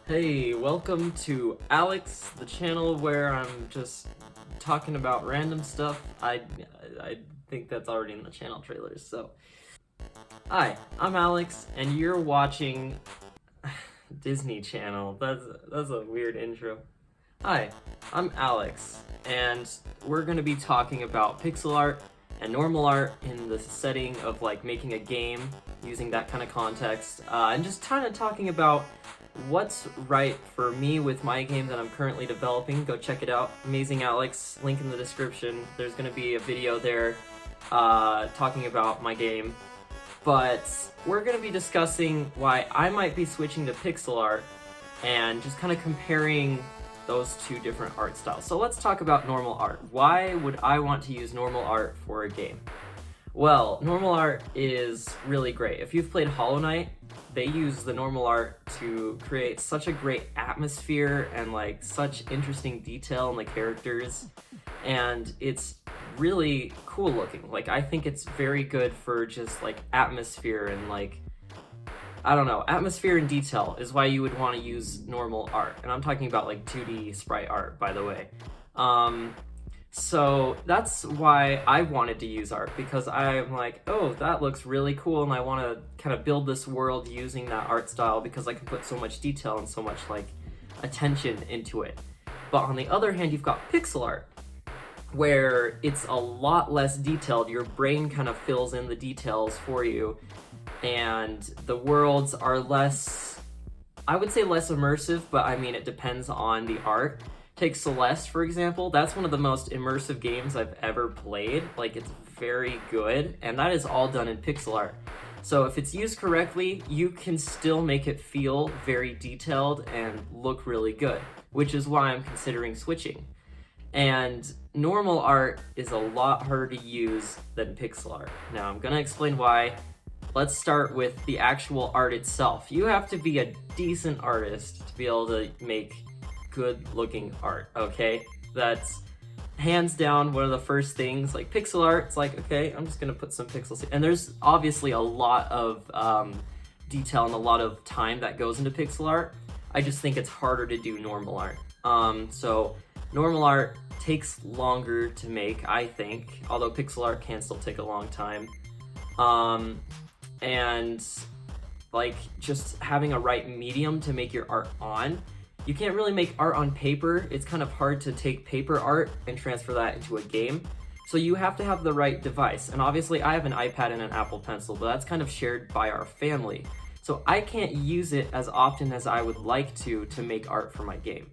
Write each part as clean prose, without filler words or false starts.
Hey, welcome to Alex, the channel where I'm just talking about random stuff. I think that's already in the channel trailers, so. Hi, I'm Alex, and you're watching Disney Channel. That's a weird intro. Hi, I'm Alex, and we're gonna be talking about pixel art and normal art in the setting of like making a game using that kind of context, and just kind of talking about what's right for me with my game that I'm currently developing. Go check it out. Amazing Alex, link in the description. There's gonna be a video there talking about my game. But we're gonna be discussing why I might be switching to pixel art and just kind of comparing those two different art styles. So let's talk about normal art. Why would I want to use normal art for a game? Well, normal art is really great. If you've played Hollow Knight, they use the normal art to create such a great atmosphere and like such interesting detail in the characters, and it's really cool looking. Like, I think it's very good for just like atmosphere and like, I don't know, atmosphere and detail is why you would want to use normal art. And I'm talking about like 2D sprite art, by the way. So that's why I wanted to use art, because I'm like, oh, that looks really cool, and I want to kind of build this world using that art style because I can put so much detail and so much like attention into it. But on the other hand, you've got pixel art, where it's a lot less detailed. Your brain kind of fills in the details for you, and the worlds are less, I would say less immersive, but I mean, it depends on the art. Take Celeste, for example. That's one of the most immersive games I've ever played. Like, it's very good, and that is all done in pixel art. So if it's used correctly, you can still make it feel very detailed and look really good, which is why I'm considering switching. And normal art is a lot harder to use than pixel art. Now, I'm gonna explain why. Let's start with the actual art itself. You have to be a decent artist to be able to make good looking art, okay? That's hands down one of the first things. Like pixel art, it's like, okay, I'm just gonna put some pixels, and there's obviously a lot of detail and a lot of time that goes into pixel art. I just think it's harder to do normal art. So normal art takes longer to make, I think, although pixel art can still take a long time. And like just having a right medium to make your art on. You can't really make art on paper. It's kind of hard to take paper art and transfer that into a game. So you have to have the right device. And obviously I have an iPad and an Apple Pencil, but that's kind of shared by our family. So I can't use it as often as I would like to make art for my game.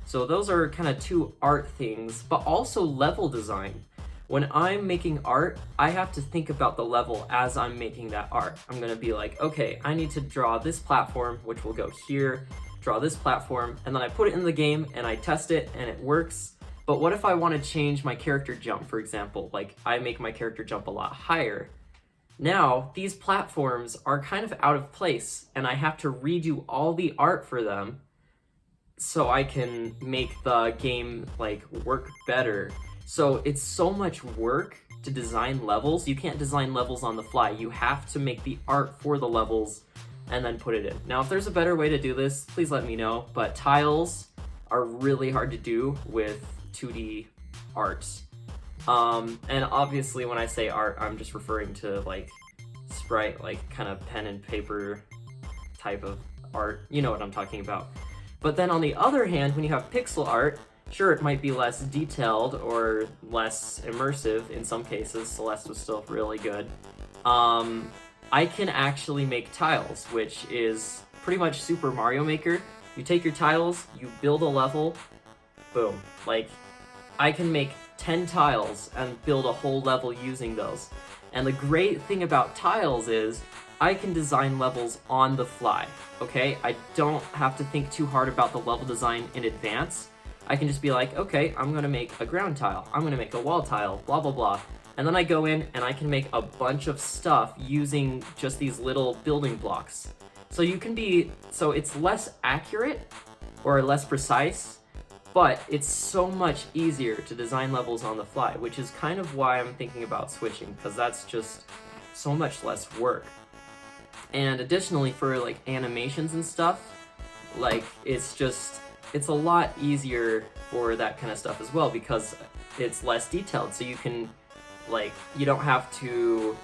So those are kind of two art things, but also level design. When I'm making art, I have to think about the level as I'm making that art. I'm gonna be like, okay, I need to draw this platform, which will go here, draw this platform, and then I put it in the game and I test it and it works. But what if I want to change my character jump, for example? Like, I make my character jump a lot higher. Now, these platforms are kind of out of place, and I have to redo all the art for them so I can make the game like work better. So it's so much work to design levels. You can't design levels on the fly. You have to make the art for the levels and then put it in. Now, if there's a better way to do this, please let me know, but tiles are really hard to do with 2D arts. And obviously when I say art, I'm just referring to like sprite, like kind of pen and paper type of art. You know what I'm talking about. But then on the other hand, when you have pixel art, sure, it might be less detailed or less immersive in some cases. Celeste was still really good. I can actually make tiles, which is pretty much Super Mario Maker. You take your tiles, you build a level, boom. Like, I can make 10 tiles and build a whole level using those. And the great thing about tiles is I can design levels on the fly, okay? I don't have to think too hard about the level design in advance. I can just be like, okay, I'm gonna make a ground tile, I'm gonna make a wall tile, blah, blah, blah. And then I go in and I can make a bunch of stuff using just these little building blocks. So it's less accurate or less precise, but it's so much easier to design levels on the fly, which is kind of why I'm thinking about switching, because that's just so much less work. And additionally, for like animations and stuff, Like, it's a lot easier for that kind of stuff as well because it's less detailed, so you can, like, you don't have to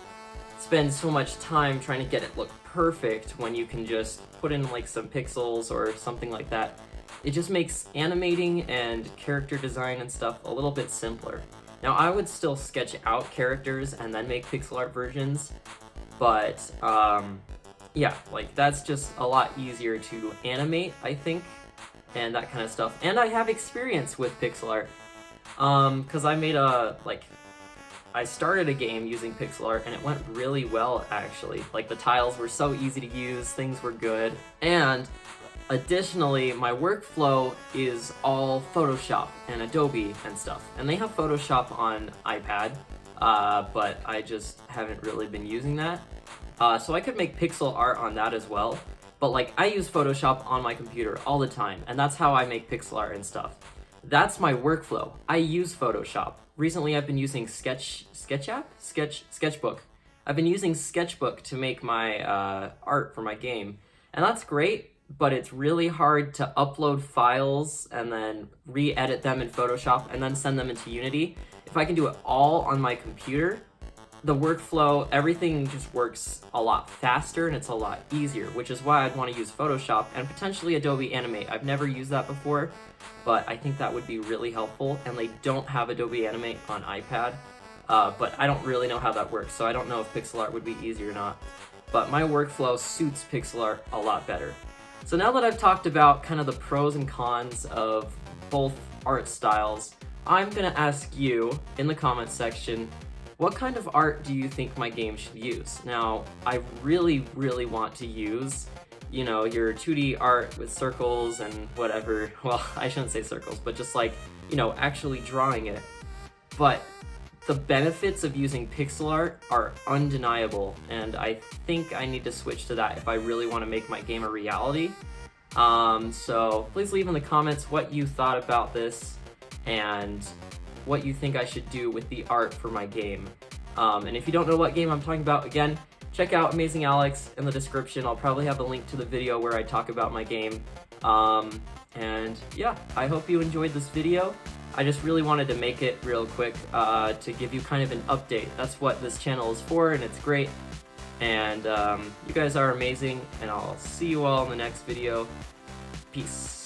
spend so much time trying to get it look perfect when you can just put in like some pixels or something like that. It just makes animating and character design and stuff a little bit simpler. Now, I would still sketch out characters and then make pixel art versions, but yeah, like that's just a lot easier to animate, I think, and that kind of stuff. And I have experience with pixel art, because I started a game using pixel art and it went really well, actually. Like, the tiles were so easy to use, things were good, and additionally, my workflow is all Photoshop and Adobe and stuff. And they have Photoshop on iPad, but I just haven't really been using that. So I could make pixel art on that as well. But like, I use Photoshop on my computer all the time, and that's how I make pixel art and stuff. That's my workflow. I use Photoshop. Recently, I've been using Sketchbook. I've been using Sketchbook to make my art for my game, and that's great. But it's really hard to upload files and then re-edit them in Photoshop and then send them into Unity. If I can do it all on my computer, the workflow, everything just works a lot faster and it's a lot easier, which is why I'd want to use Photoshop and potentially Adobe Animate. I've never used that before, but I think that would be really helpful, and they don't have Adobe Animate on iPad, but I don't really know how that works, so I don't know if pixel art would be easy or not. But my workflow suits pixel art a lot better. So now that I've talked about kind of the pros and cons of both art styles, I'm going to ask you in the comments section, what kind of art do you think my game should use? Now, I really, really want to use, you know, your 2D art with circles and whatever. Well, I shouldn't say circles, but just like, you know, actually drawing it. But the benefits of using pixel art are undeniable, and I think I need to switch to that if I really want to make my game a reality. So please leave in the comments what you thought about this and what you think I should do with the art for my game. And if you don't know what game I'm talking about, again, check out Amazing Alex in the description. I'll probably have a link to the video where I talk about my game. And yeah, I hope you enjoyed this video. I just really wanted to make it real quick to give you kind of an update. That's what this channel is for, and it's great. And you guys are amazing, and I'll see you all in the next video. Peace.